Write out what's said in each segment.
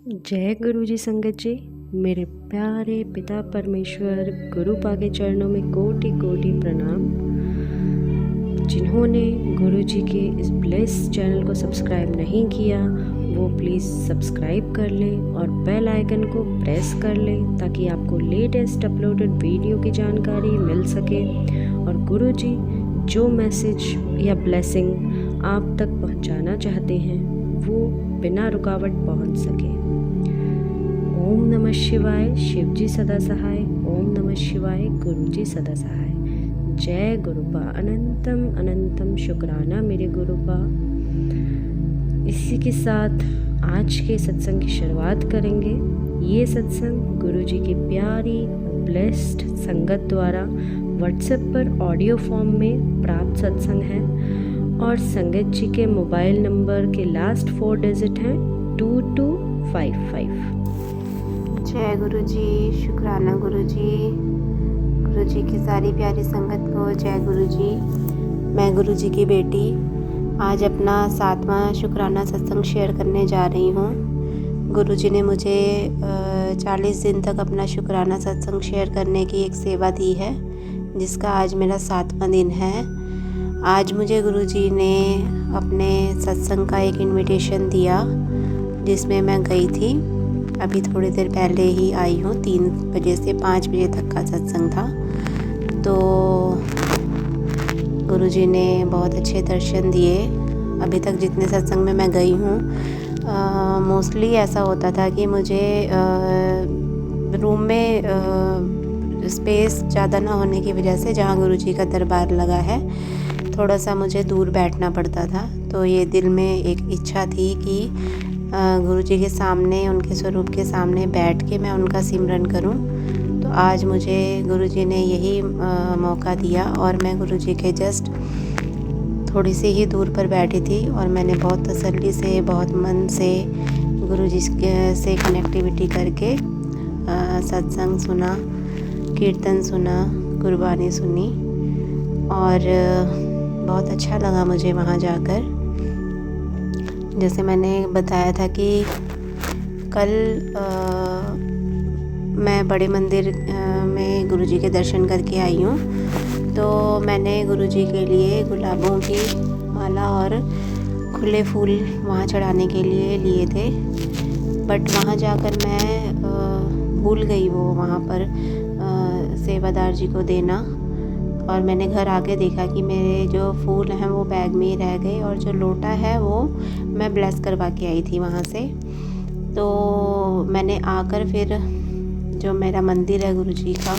जय गुरु जी संगत जी। मेरे प्यारे पिता परमेश्वर गुरु पाके चरणों में कोटि कोटि प्रणाम। जिन्होंने गुरु जी के इस ब्लेस चैनल को सब्सक्राइब नहीं किया वो प्लीज़ सब्सक्राइब कर लें और बेल आइकन को प्रेस कर लें ताकि आपको लेटेस्ट अपलोडेड वीडियो की जानकारी मिल सके और गुरु जी जो मैसेज या ब्लेसिंग आप तक पहुंचाना चाहते हैं वो बिना रुकावट पहुंच सके। ओम नमः शिवाय, शिव जी सदा सहाय। ओम नमः शिवाय, गुरु जी सदा सहाय। जय गुरुपा, अनंतम अनंतम शुक्राना मेरे गुरुपा। इसी के साथ आज के सत्संग की शुरुआत करेंगे। ये सत्संग गुरु जी की प्यारी ब्लेस्ड संगत द्वारा व्हाट्सएप पर ऑडियो फॉर्म में प्राप्त सत्संग है और संगत जी के मोबाइल नंबर के लास्ट 4 डिजिट हैं 2255। जय गुरु जी, शुक्राना गुरु जी की सारी प्यारी संगत को जय गुरु जी। मैं गुरु जी की बेटी आज अपना 7वां शुक्राना सत्संग शेयर करने जा रही हूँ। गुरु जी ने मुझे 40 दिन तक अपना शुक्राना सत्संग शेयर करने की एक सेवा दी है, जिसका आज मेरा 7वां दिन है। आज मुझे गुरु जी ने अपने सत्संग का एक इनविटेशन दिया जिसमें मैं गई थी। अभी थोड़ी देर पहले ही आई हूँ। 3 बजे से 5 बजे तक का सत्संग था। तो गुरुजी ने बहुत अच्छे दर्शन दिए। अभी तक जितने सत्संग में मैं गई हूँ मोस्टली ऐसा होता था कि मुझे रूम में स्पेस ज़्यादा ना होने की वजह से जहाँ गुरुजी का दरबार लगा है थोड़ा सा मुझे दूर बैठना पड़ता था। तो ये दिल में एक इच्छा थी कि गुरु जी के सामने, उनके स्वरूप के सामने बैठ के मैं उनका सिमरन करूं। तो आज मुझे गुरु जी ने यही मौका दिया और मैं गुरु जी के जस्ट थोड़ी सी ही दूर पर बैठी थी और मैंने बहुत तसल्ली से, बहुत मन से गुरु जी से कनेक्टिविटी करके सत्संग सुना, कीर्तन सुना, गुरबानी सुनी और बहुत अच्छा लगा मुझे वहाँ जाकर। जैसे मैंने बताया था कि कल मैं बड़े मंदिर में गुरुजी के दर्शन करके आई हूँ। तो मैंने गुरुजी के लिए गुलाबों की माला और खुले फूल वहाँ चढ़ाने के लिए थे, बट वहाँ जाकर मैं भूल गई वो वहाँ पर सेवादार जी को देना। और मैंने घर आके देखा कि मेरे जो फूल हैं वो बैग में ही रह गए और जो लोटा है वो मैं ब्लेस करवा के आई थी वहाँ से। तो मैंने आकर फिर जो मेरा मंदिर है गुरु जी का,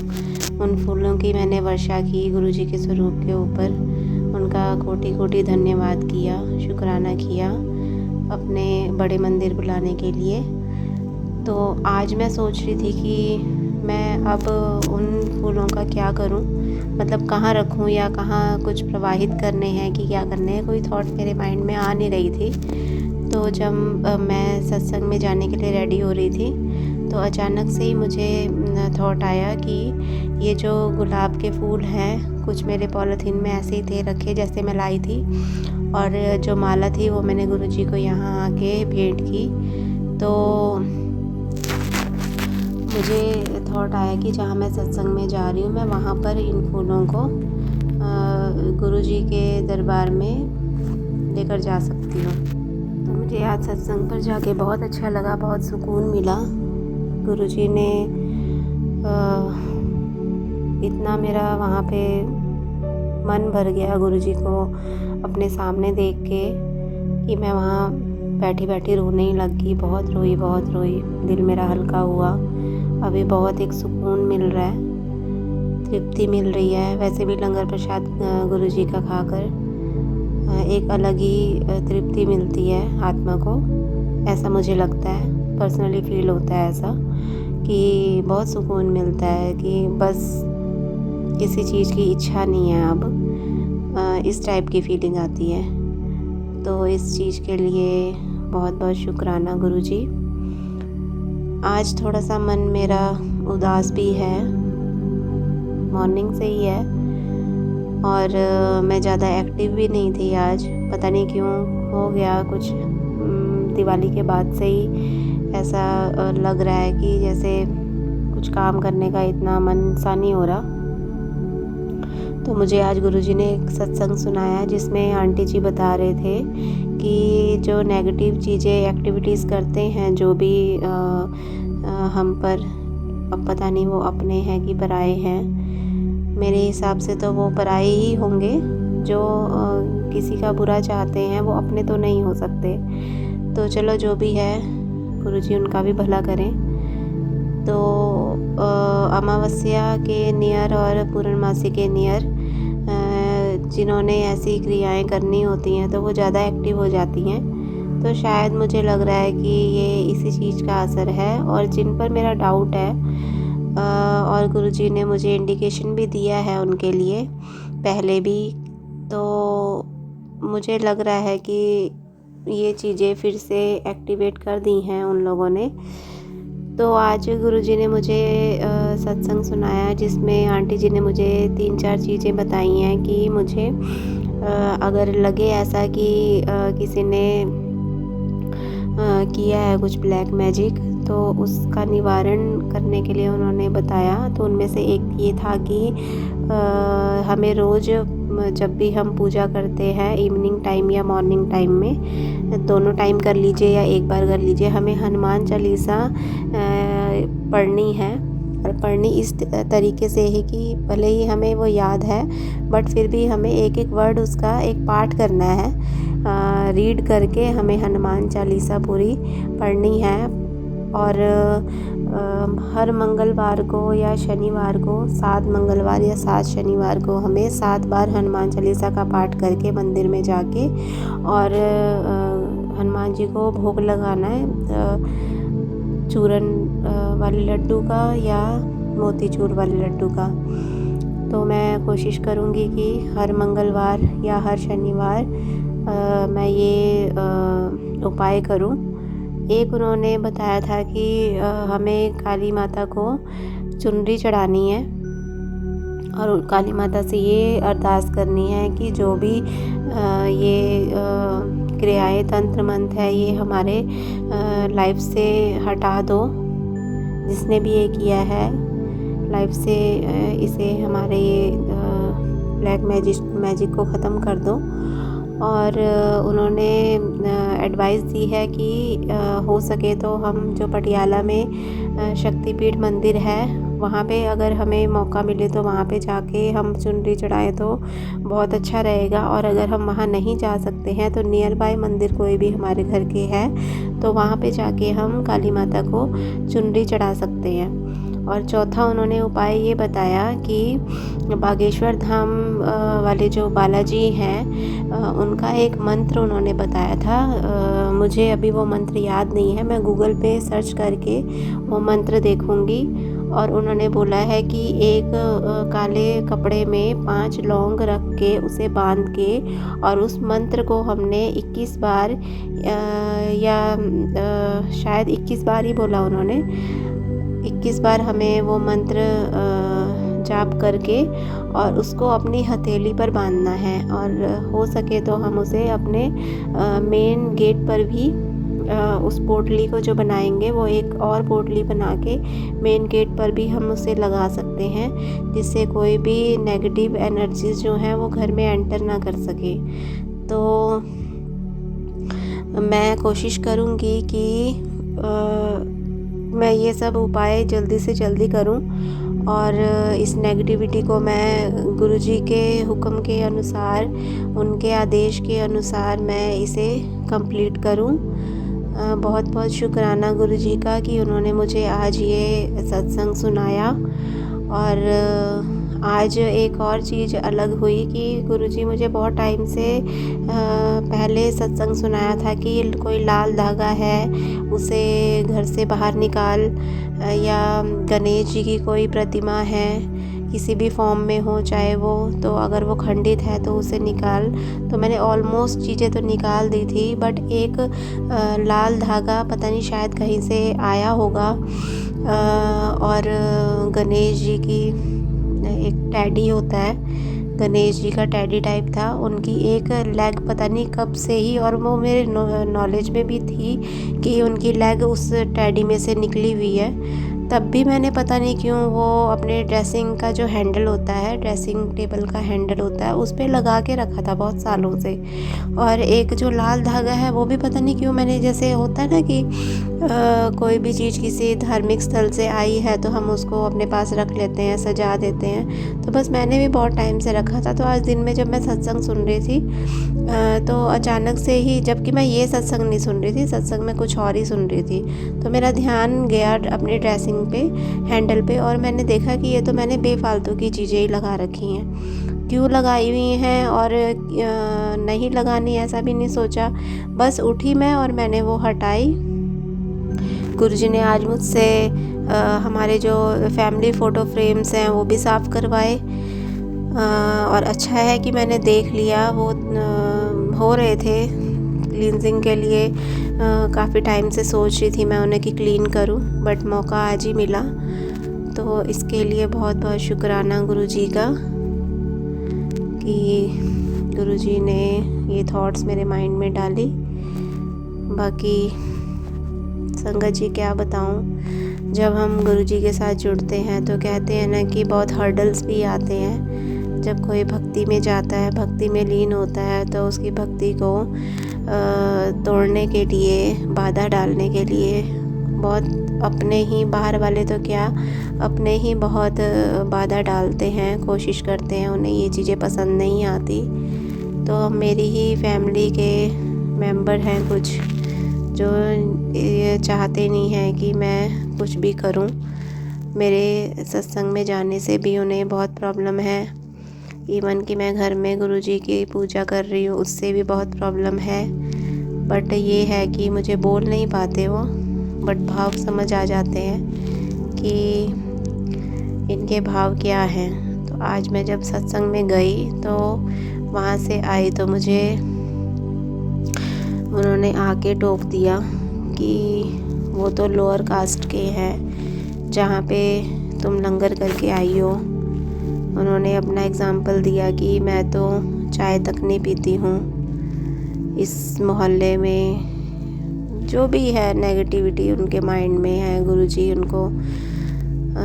उन फूलों की मैंने वर्षा की गुरु जी के स्वरूप के ऊपर। उनका कोटि कोटि धन्यवाद किया, शुक्राना किया अपने बड़े मंदिर बुलाने के लिए। तो आज मैं सोच रही थी कि मैं अब उन फूलों का क्या करूं, मतलब कहाँ रखूं या कहाँ कुछ प्रवाहित करने हैं कि क्या करने हैं, कोई थॉट मेरे माइंड में आ नहीं रही थी। तो जब मैं सत्संग में जाने के लिए रेडी हो रही थी तो अचानक से ही मुझे थॉट आया कि ये जो गुलाब के फूल हैं कुछ मेरे पॉलीथीन में ऐसे ही थे रखे जैसे मैं लाई थी, और जो माला थी वो मैंने गुरुजी को यहाँ आके भेंट की। तो मुझे थॉट आया कि जहाँ मैं सत्संग में जा रही हूँ मैं वहाँ पर इन फूलों को गुरुजी के दरबार में लेकर जा सकती हूँ। तो मुझे आज सत्संग पर जाके बहुत अच्छा लगा, बहुत सुकून मिला। गुरुजी ने इतना मेरा वहाँ पे मन भर गया गुरुजी को अपने सामने देख के कि मैं वहाँ बैठी बैठी रोने ही लग गई। बहुत रोई, दिल मेरा हल्का हुआ। अभी बहुत एक सुकून मिल रहा है, तृप्ति मिल रही है। वैसे भी लंगर प्रसाद गुरुजी का खाकर एक अलग ही तृप्ति मिलती है आत्मा को, ऐसा मुझे लगता है। पर्सनली फील होता है ऐसा कि बहुत सुकून मिलता है कि बस किसी चीज़ की इच्छा नहीं है अब, इस टाइप की फीलिंग आती है। तो इस चीज़ के लिए बहुत बहुत शुक्राना गुरुजी। आज थोड़ा सा मन मेरा उदास भी है, मॉर्निंग से ही है, और मैं ज़्यादा एक्टिव भी नहीं थी आज। पता नहीं क्यों हो गया कुछ, दिवाली के बाद से ही ऐसा लग रहा है कि जैसे कुछ काम करने का इतना मन सा नहीं हो रहा। तो मुझे आज गुरुजी ने एक सत्संग सुनाया जिसमें आंटी जी बता रहे थे कि जो नेगेटिव चीज़ें एक्टिविटीज़ करते हैं, जो भी हम पर, अब पता नहीं वो अपने हैं कि पराए हैं। मेरे हिसाब से तो वो पराए ही होंगे। जो किसी का बुरा चाहते हैं वो अपने तो नहीं हो सकते। तो चलो जो भी है, गुरुजी उनका भी भला करें। तो अमावस्या के नियर और पूर्णमासी के नियर जिन्होंने ऐसी क्रियाएं करनी होती हैं तो वो ज़्यादा एक्टिव हो जाती हैं। तो शायद मुझे लग रहा है कि ये इसी चीज़ का असर है। और जिन पर मेरा डाउट है और गुरुजी ने मुझे इंडिकेशन भी दिया है उनके लिए पहले भी, तो मुझे लग रहा है कि ये चीज़ें फिर से एक्टिवेट कर दी हैं उन लोगों ने। तो आज गुरुजी ने मुझे सत्संग सुनाया जिसमें आंटी जी ने मुझे 3-4 चीज़ें बताई हैं कि मुझे अगर लगे ऐसा कि किसी ने किया है कुछ ब्लैक मैजिक, तो उसका निवारण करने के लिए उन्होंने बताया। तो उनमें से एक ये था कि हमें रोज़ जब भी हम पूजा करते हैं, इवनिंग टाइम या मॉर्निंग टाइम में, दोनों टाइम कर लीजिए या एक बार कर लीजिए, हमें हनुमान चालीसा पढ़नी है। और पढ़नी इस तरीके से ही कि भले ही हमें वो याद है बट फिर भी हमें एक एक वर्ड उसका एक पाठ करना है। रीड करके हमें हनुमान चालीसा पूरी पढ़नी है। और हर मंगलवार को या शनिवार को, 7 मंगलवार या 7 शनिवार को हमें 7 बार हनुमान चालीसा का पाठ करके मंदिर में जाके और हनुमान जी को भोग लगाना है, चूरन वाले लड्डू का या मोतीचूर वाले लड्डू का। तो मैं कोशिश करूँगी कि हर मंगलवार या हर शनिवार मैं ये उपाय करूँ। एक उन्होंने बताया था कि हमें काली माता को चुनरी चढ़ानी है और काली माता से ये अरदास करनी है कि जो भी ये क्रियाएं, तंत्र मंत्र है, ये हमारे लाइफ से हटा दो। जिसने भी ये किया है लाइफ से, इसे हमारे ये ब्लैक मैजिक को ख़त्म कर दो। और उन्होंने एडवाइस दी है कि हो सके तो हम जो पटियाला में शक्तिपीठ मंदिर है वहाँ पे अगर हमें मौका मिले तो वहाँ पे जाके हम चुनरी चढ़ाएं तो बहुत अच्छा रहेगा। और अगर हम वहाँ नहीं जा सकते हैं तो नियर बाय मंदिर कोई भी हमारे घर के है तो वहाँ पे जाके हम काली माता को चुनरी चढ़ा सकते हैं। और चौथा उन्होंने उपाय ये बताया कि बागेश्वर धाम वाले जो बालाजी हैं उनका एक मंत्र उन्होंने बताया था। मुझे अभी वो मंत्र याद नहीं है, मैं गूगल पे सर्च करके वो मंत्र देखूँगी। और उन्होंने बोला है कि एक काले कपड़े में 5 लौंग रख के उसे बांध के और उस मंत्र को हमने 21 बार या शायद 21 बार ही बोला उन्होंने, 21 बार हमें वो मंत्र जाप करके और उसको अपनी हथेली पर बांधना है। और हो सके तो हम उसे अपने मेन गेट पर भी उस पोटली को जो बनाएंगे वो एक और पोटली बना के मेन गेट पर भी हम उसे लगा सकते हैं, जिससे कोई भी नेगेटिव एनर्जीज जो हैं वो घर में एंटर ना कर सके। तो मैं कोशिश करूँगी कि मैं ये सब उपाय जल्दी से जल्दी करूं और इस नेगेटिविटी को मैं गुरुजी के हुक्म के अनुसार, उनके आदेश के अनुसार मैं इसे कंप्लीट करूं। बहुत बहुत शुक्राना गुरुजी का कि उन्होंने मुझे आज ये सत्संग सुनाया। और आज एक और चीज़ अलग हुई कि गुरुजी मुझे बहुत टाइम से पहले सत्संग सुनाया था कि कोई लाल धागा है उसे घर से बाहर निकाल, या गणेश जी की कोई प्रतिमा है किसी भी फॉर्म में हो चाहे वो, तो अगर वो खंडित है तो उसे निकाल। तो मैंने ऑलमोस्ट चीज़ें तो निकाल दी थी, बट एक लाल धागा पता नहीं शायद कहीं से आया होगा। और गणेश जी की एक टैडी होता है गणेश जी का टेडी टाइप था, उनकी एक लेग पता नहीं कब से ही, और वो मेरे नॉलेज में भी थी कि उनकी लेग उस टेडी में से निकली हुई है। तब भी मैंने पता नहीं क्यों वो अपने ड्रेसिंग का जो हैंडल होता है, ड्रेसिंग टेबल का हैंडल होता है, उस पे लगा के रखा था बहुत सालों से। और एक जो लाल धागा है वो भी पता नहीं क्यों मैंने, जैसे होता है ना कि कोई भी चीज़ किसी धार्मिक स्थल से आई है तो हम उसको अपने पास रख लेते हैं, सजा देते हैं, तो बस मैंने भी बहुत टाइम से रखा था। तो आज दिन में जब मैं सत्संग सुन रही थी तो अचानक से ही, जबकि मैं ये सत्संग नहीं सुन रही थी, सत्संग में कुछ और ही सुन रही थी, तो मेरा ध्यान गया अपनी ड्रेसिंग पे, हैंडल पे, और मैंने देखा कि ये तो मैंने बेफालतू की चीज़ें ही लगा रखी हैं, क्यों लगाई हुई हैं, और नहीं लगानी ऐसा भी नहीं सोचा। बस उठी मैं और मैंने वो हटाई। गुरुजी ने आज मुझसे हमारे जो फैमिली फ़ोटो फ्रेम्स हैं वो भी साफ़ करवाए, और अच्छा है कि मैंने देख लिया, वो हो रहे थे क्लींजिंग के लिए। काफ़ी टाइम से सोच रही थी मैं उन्हें कि क्लीन करूं, बट मौका आज ही मिला, तो इसके लिए बहुत बहुत शुक्राना गुरुजी का कि गुरुजी ने ये थॉट्स मेरे माइंड में डाली। बाकी संगत जी क्या बताऊं, जब हम गुरुजी के साथ जुड़ते हैं तो कहते हैं ना कि बहुत हर्डल्स भी आते हैं। जब कोई भक्ति में जाता है, भक्ति में लीन होता है, तो उसकी भक्ति को तोड़ने के लिए, बाधा डालने के लिए बहुत अपने ही, बाहर वाले तो क्या, अपने ही बहुत बाधा डालते हैं, कोशिश करते हैं, उन्हें ये चीज़ें पसंद नहीं आती। तो मेरी ही फैमिली के मेंबर हैं कुछ जो ये चाहते नहीं हैं कि मैं कुछ भी करूं। मेरे सत्संग में जाने से भी उन्हें बहुत प्रॉब्लम है। इवन कि मैं घर में गुरुजी की पूजा कर रही हूँ, उससे भी बहुत प्रॉब्लम है। बट ये है कि मुझे बोल नहीं पाते वो, बट भाव समझ आ जाते हैं कि इनके भाव क्या हैं। तो आज मैं जब सत्संग में गई तो वहाँ से आई तो मुझे उन्होंने आके टोक दिया कि वो तो लोअर कास्ट के हैं जहाँ पे तुम लंगर करके आई हो। उन्होंने अपना एग्ज़ाम्पल दिया कि मैं तो चाय तक नहीं पीती हूँ। इस मोहल्ले में जो भी है नेगेटिविटी उनके माइंड में है, गुरुजी उनको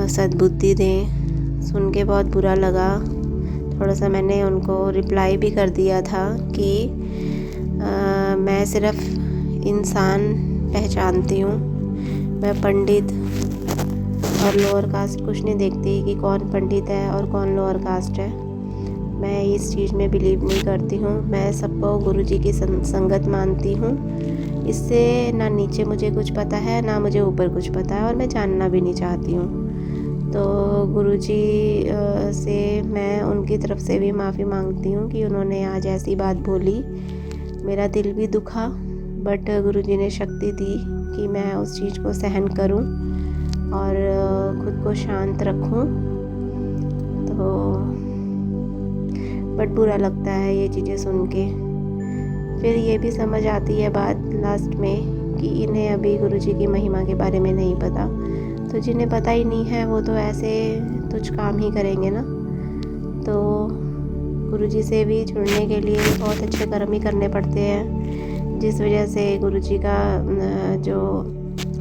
सद्बुद्धि दें। सुन के बहुत बुरा लगा। थोड़ा सा मैंने उनको रिप्लाई भी कर दिया था कि मैं सिर्फ़ इंसान पहचानती हूँ, मैं पंडित और लोअर कास्ट कुछ नहीं देखती कि कौन पंडित है और कौन लोअर कास्ट है। मैं इस चीज़ में बिलीव नहीं करती हूँ। मैं सबको गुरुजी की संगत मानती हूँ। इससे ना नीचे मुझे कुछ पता है, ना मुझे ऊपर कुछ पता है, और मैं जानना भी नहीं चाहती हूँ। तो गुरुजी से मैं उनकी तरफ से भी माफ़ी मांगती हूँ कि उन्होंने आज ऐसी बात बोली। मेरा दिल भी दुखा, बट गुरुजी ने शक्ति दी कि मैं उस चीज़ को सहन करूं और खुद को शांत रखूं। तो बट बुरा लगता है ये चीज़ें सुन के। फिर ये भी समझ आती है बात लास्ट में कि इन्हें अभी गुरुजी की महिमा के बारे में नहीं पता। तो जिन्हें पता ही नहीं है वो तो ऐसे तुच्छ काम ही करेंगे ना। तो गुरुजी से भी जुड़ने के लिए बहुत अच्छे कर्म ही करने पड़ते हैं, जिस वजह से गुरुजी का जो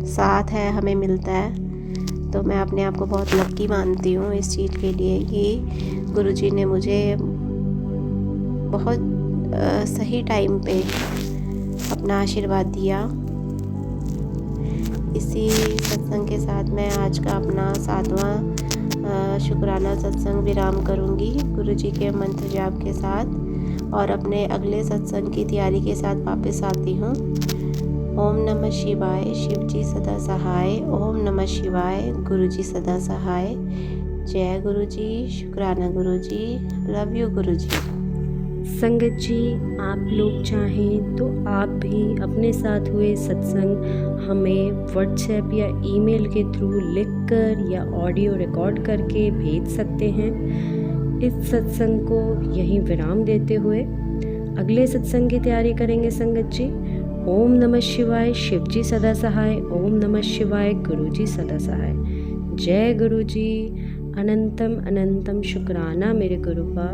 साथ है हमें मिलता है। तो मैं अपने आप को बहुत लकी मानती हूँ इस चीज़ के लिए कि गुरुजी ने मुझे बहुत सही टाइम पे अपना आशीर्वाद दिया। इसी सत्संग के साथ मैं आज का अपना 7वां शुक्राना सत्संग विराम करूंगी गुरुजी के मंत्र जाप के साथ, और अपने अगले सत्संग की तैयारी के साथ वापस आती हूँ। ओम नमः शिवाय, शिवजी सदा सहाय। ओम नमः शिवाय, गुरुजी सदा सहाय। जय गुरुजी, शुक्राना गुरुजी, लव यू गुरुजी। संगत जी, आप लोग चाहें तो आप भी अपने साथ हुए सत्संग हमें व्हाट्सएप या ईमेल के थ्रू लिखकर या ऑडियो रिकॉर्ड करके भेज सकते हैं। इस सत्संग को यहीं विराम देते हुए अगले सत्संग की तैयारी करेंगे संगत जी। ओम नमः शिवाय, शिवजी सदा सहाय। ओम नमः शिवाय, गुरुजी सदा सहाय। जय गुरुजी, अनंतम अनंतम शुक्राना मेरे गुरुपा।